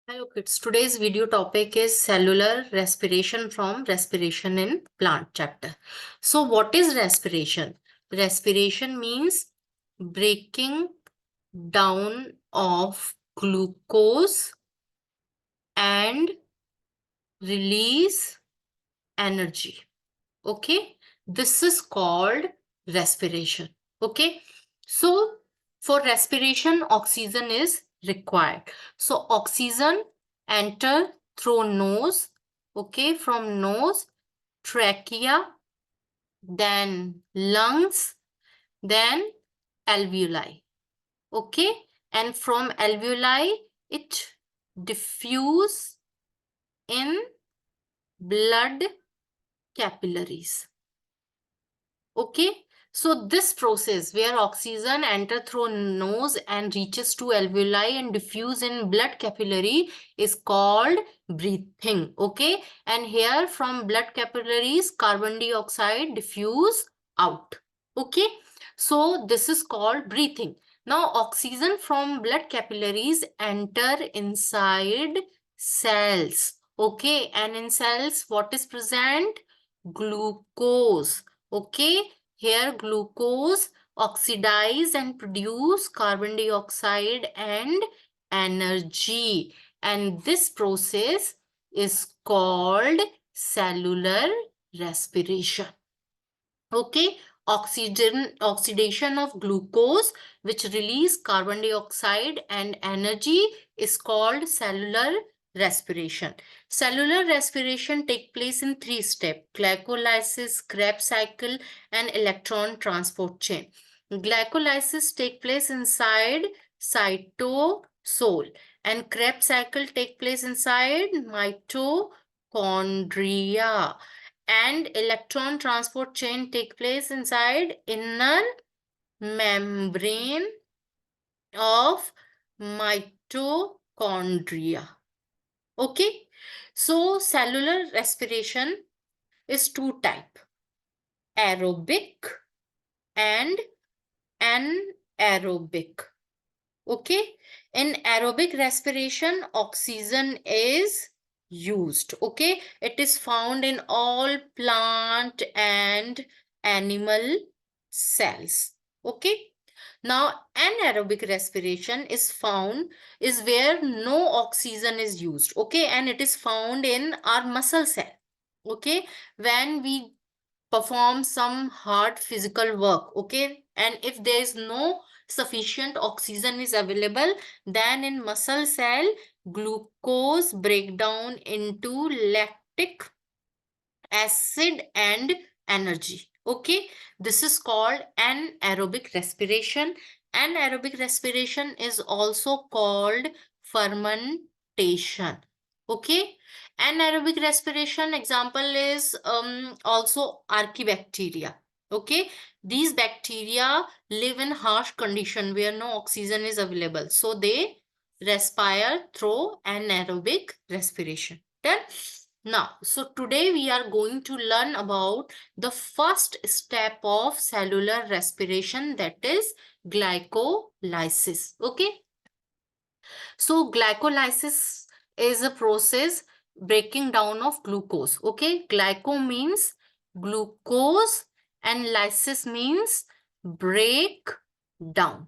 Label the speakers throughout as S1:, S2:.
S1: Hello kids, today's video topic is cellular respiration from respiration in plant chapter. So what is respiration? Respiration means breaking down of glucose and release energy. Okay, this is called respiration. Okay, so for respiration oxygen is required. So oxygen enter through nose, okay, from nose, trachea, then lungs, then alveoli. Okay, and from alveoli it diffuse in blood capillaries. Okay, so this process where oxygen enter through nose and reaches to alveoli and diffuse in blood capillary is called breathing. Okay, and here from blood capillaries carbon dioxide diffuse out. Okay, so this is called breathing. Now oxygen from blood capillaries enter inside cells. Okay, and in cells what is present? Glucose. Okay, here glucose oxidize and produce carbon dioxide and energy, and this process is called cellular respiration. Okay, oxidation of glucose which release carbon dioxide and energy is called cellular respiration. Cellular respiration take place in 3 steps: glycolysis, Krebs cycle, and electron transport chain. Glycolysis take place inside cytosol, and Krebs cycle take place inside mitochondria, and electron transport chain take place inside inner membrane of mitochondria. Okay, so cellular respiration is 2 type: aerobic and anaerobic. Okay, in aerobic respiration oxygen is used. Okay, it is found in all plant and animal cells. Okay, now anaerobic respiration is where no oxygen is used. Okay, and it is found in our muscle cell. Okay, when we perform some hard physical work, okay, and if there is no sufficient oxygen is available, then in muscle cell glucose break down into lactic acid and energy. Okay, this is called anaerobic respiration. Anaerobic respiration is also called fermentation. Okay, anaerobic respiration example is also archaebacteria. Okay, these bacteria live in harsh condition where no oxygen is available, so they respire through anaerobic respiration. Then now, so today we are going to learn about the first step of cellular respiration, that is glycolysis. Okay, so glycolysis is a process breaking down of glucose. Okay, glyco means glucose and lysis means break down.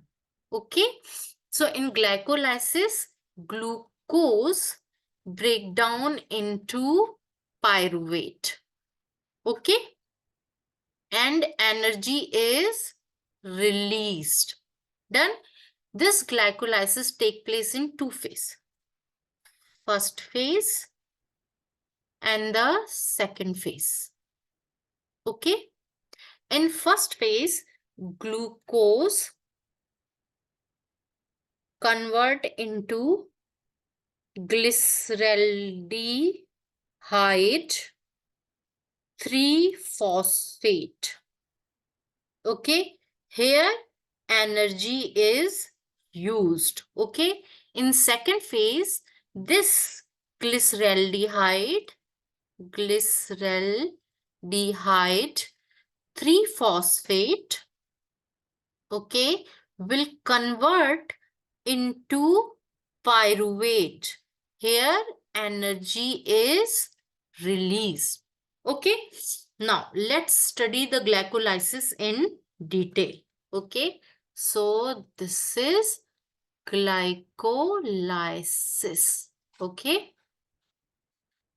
S1: Okay, so in glycolysis glucose break down into pyruvate. Okay, and energy is released. Then this glycolysis take place in 2 phases: first phase and the second phase. Okay, in first phase glucose convert into glyceraldehyde 3-phosphate. Okay, here energy is used. Okay, in second phase this glyceraldehyde 3-phosphate, okay, will convert into pyruvate. Here energy is released. Okay. Now let's study the glycolysis in detail. Okay. So this is glycolysis. Okay.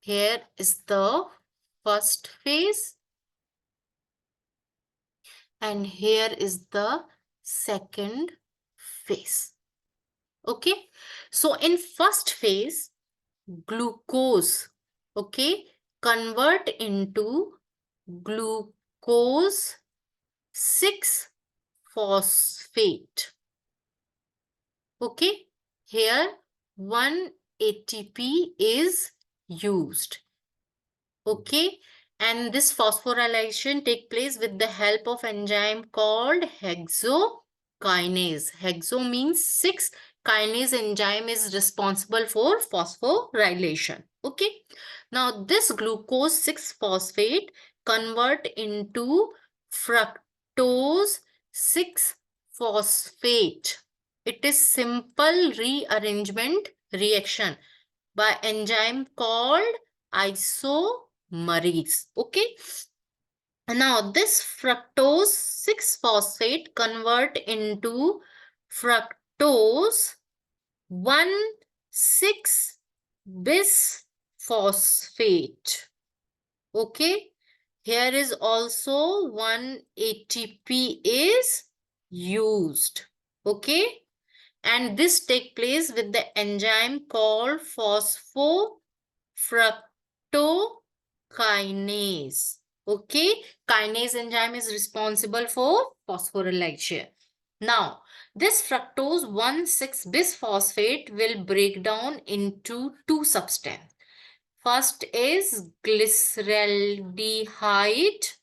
S1: Here is the first phase and here is the second phase. Okay. So in first phase, glucose, okay, convert into glucose 6 phosphate. Okay. Here 1 ATP is used. Okay. And this phosphorylation take place with the help of enzyme called hexokinase. Hexo means 6. Kinase enzyme is responsible for phosphorylation. Okay. Now this glucose 6 phosphate convert into fructose 6 phosphate. It is simple rearrangement reaction by enzyme called isomerase. Okay. Now this fructose 6 phosphate convert into fructose 1,6 bisphosphate. Okay. Here is also 1 ATP is used. Okay. And this take place with the enzyme called phosphofructokinase. Okay. Kinase enzyme is responsible for phosphorylation. Now, this fructose 1,6 bisphosphate will break down into two substances. First is glyceraldehyde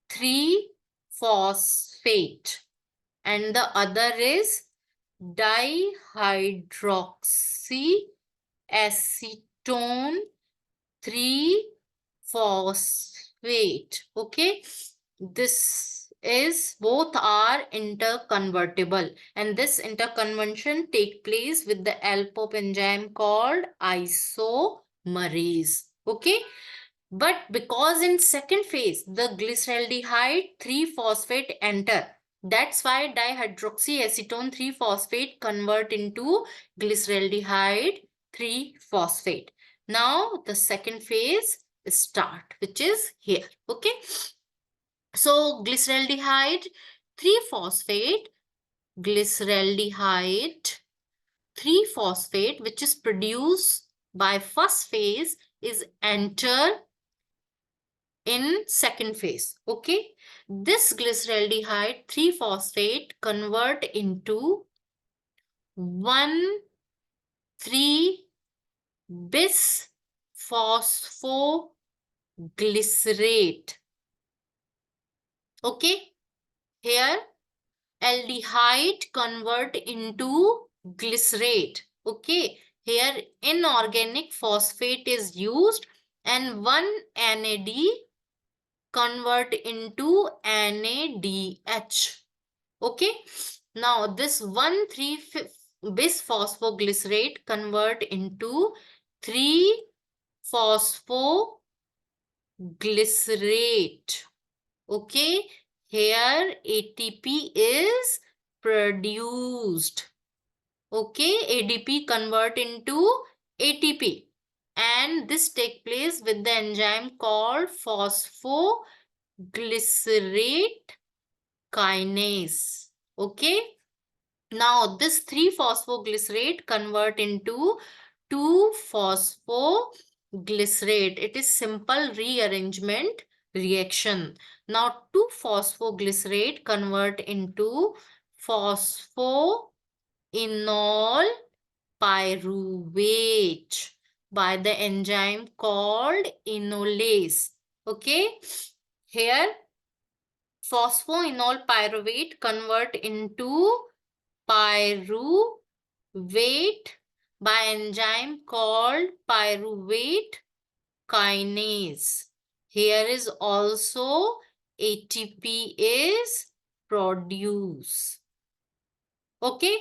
S1: 3-phosphate and the other is dihydroxyacetone 3-phosphate. Okay. This is both are interconvertible and this interconversion take place with the help of enzyme called isomerase. Okay. But because in second phase the glyceraldehyde 3-phosphate enter, that's why dihydroxyacetone 3-phosphate convert into glyceraldehyde 3-phosphate. Now the second phase start, which is here. Okay. So glyceraldehyde 3-phosphate, glyceraldehyde 3-phosphate, which is produced by first phase, is enter in second phase. Okay. This glyceraldehyde 3-phosphate convert into 1,3 bisphosphoglycerate. Okay. Here aldehyde convert into glycerate. Okay. Here inorganic phosphate is used and 1 NAD convert into NADH. Okay. Now this 1,3 bisphosphoglycerate convert into 3-phosphoglycerate. Okay. Here ATP is produced. Okay. ADP convert into ATP. And this take place with the enzyme called phosphoglycerate kinase. Okay. Now this 3-phosphoglycerate convert into 2-phosphoglycerate. It is simple rearrangement reaction. Now 2-phosphoglycerate convert into phosphoenol pyruvate by the enzyme called enolase. Okay. Here phosphoenol pyruvate convert into pyruvate by enzyme called pyruvate kinase. Here is also ATP is produced. Okay.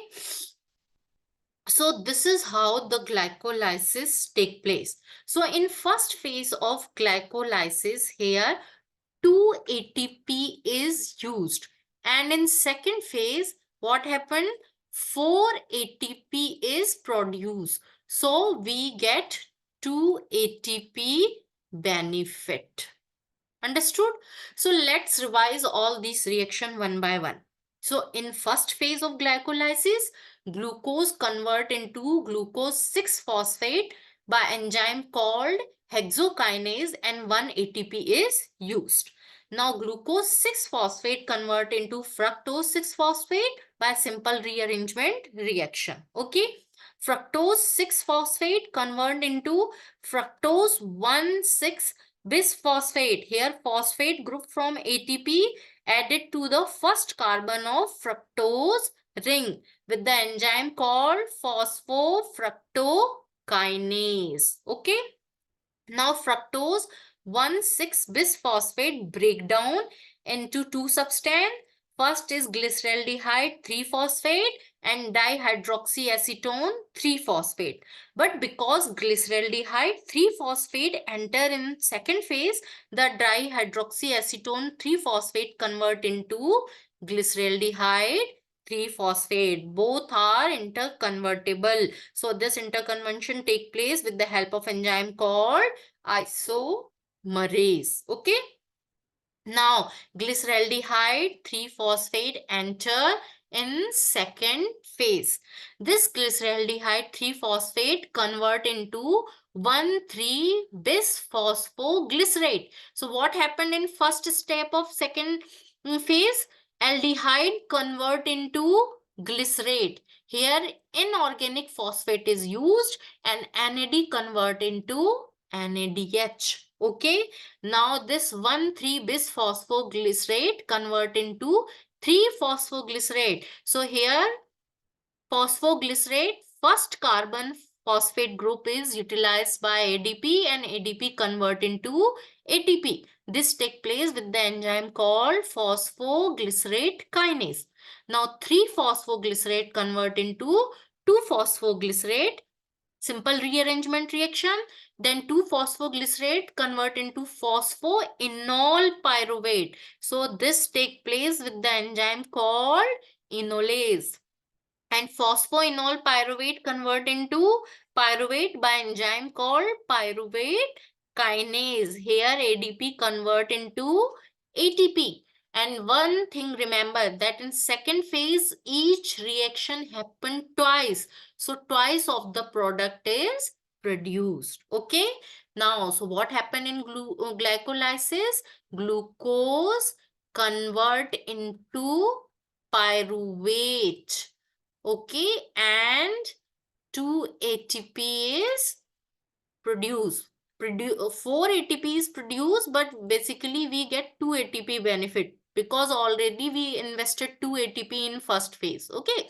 S1: So this is how the glycolysis take place. So in first phase of glycolysis here 2 ATP is used, and in second phase what happened, 4 ATP is produced. So we get 2 ATP benefit. Understood? So let's revise all these reaction one by one. So in first phase of glycolysis, glucose convert into glucose 6-phosphate by enzyme called hexokinase and 1 ATP is used. Now glucose 6-phosphate convert into fructose 6-phosphate by simple rearrangement reaction. Okay. Fructose 6-phosphate convert into fructose 1,6 bisphosphate. Here phosphate group from ATP added to the first carbon of fructose ring with the enzyme called phosphofructokinase. Okay. Now fructose 1,6 bisphosphate break down into two substance. First is glyceraldehyde 3-phosphate and dihydroxyacetone 3-phosphate. But because glyceraldehyde 3-phosphate enter in second phase, the dihydroxyacetone 3-phosphate convert into glyceraldehyde 3-phosphate. Both are interconvertible. So this interconversion take place with the help of enzyme called isomerase. Okay. Now glyceraldehyde 3-phosphate enter in second phase. This glyceraldehyde 3-phosphate convert into 1,3-bisphosphoglycerate. So what happened in first step of second phase? Aldehyde convert into glycerate. Here inorganic phosphate is used and NAD convert into NADH. Okay. Now this 1,3-bisphosphoglycerate convert into 3-phosphoglycerate. So here phosphoglycerate first carbon phosphate group is utilized by ADP and ADP convert into ATP. This take place with the enzyme called phosphoglycerate kinase. Now 3-phosphoglycerate convert into 2-phosphoglycerate. Simple rearrangement reaction. Then 2-phosphoglycerate convert into phosphoenol pyruvate. So this take place with the enzyme called enolase. And phosphoenol pyruvate convert into pyruvate by enzyme called pyruvate kinase. Here ADP convert into ATP. And one thing remember that in second phase each reaction happened twice. So twice of the product is produced. Okay. Now so what happened in glycolysis? Glucose convert into pyruvate. Okay, and 2 ATP is produced. 4 ATP is produced, but basically we get 2 ATP benefit because already we invested 2 ATP in first phase. Okay,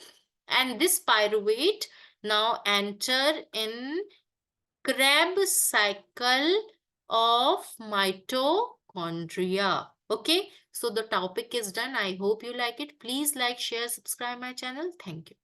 S1: and this pyruvate now enter in Krebs cycle of mitochondria. Okay, so the topic is done. I hope you like it. Please like, share, subscribe my channel. Thank you.